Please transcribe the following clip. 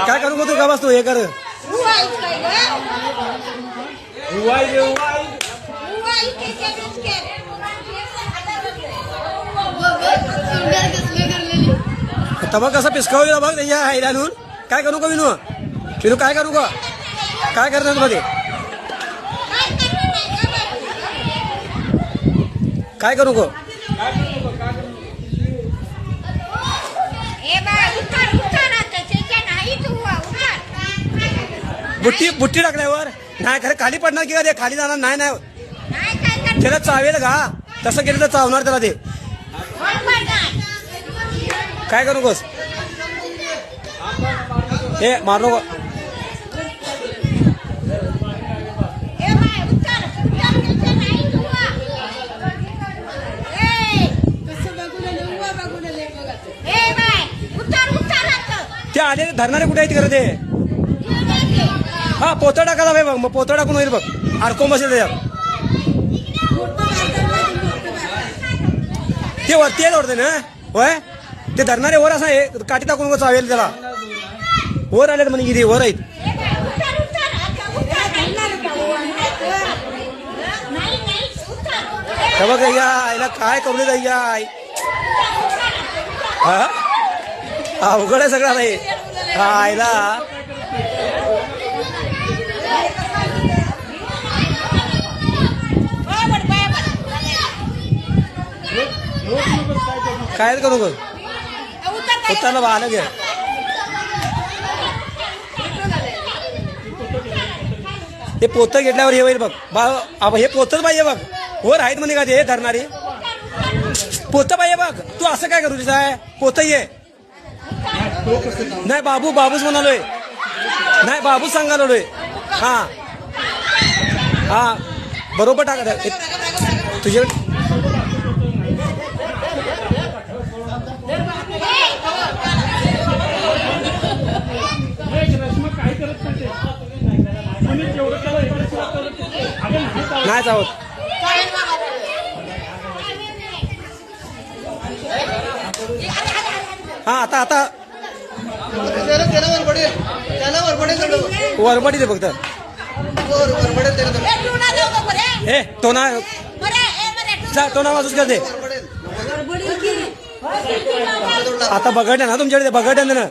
काय करू का तू का बसतो हे कर तबा कसा पिसकावला बघ त्याच्या आईला आणून काय करू का विनू विनू काय करू का काय करणार मध्ये काय करू गो बुट्टी बुट्टी टाकल्यावर नाही खरं खाली पडणार की का ते खाली जाणार नाही नाही त्याला चावेल का तसं केलं तर चावणार त्याला ते काय करू गोस हे मारू नको ते आले धरणारे कुठे आहेत खरं ते हा पोतं टाकायला बघ मग पोतं टाकून होईल बघ अडकून बसेल त्याच्यात ते वरती आहे वाटतं ना होय ते धरणारे वर असं आहे काठी टाकून चावेल त्याला वर आलेत म्हणे किती वर आहेत बघ या आईला काय करू दे या आई हा अवघड आहे सगळं नाही हा आईला काय करू ग उतरला बा आलं घ्या ते पोतं घेतल्यावर हे होईल बघ बा हे पोतच पाहिजे बघ वर आहेत म्हणे का ते धरणारे पोतं पाहिजे बघ तू असं काय करू आहे पोतं ये नाही बाबूच म्हणालोय नाही बाबूच सांगालोय हा हा बरोबर टाका तुझ्याकडे नाही जावत हा आता वरबडी दे फक्त हे टोना टोना वाजूच करते आता बघड ना तुमच्याकडे बघड ना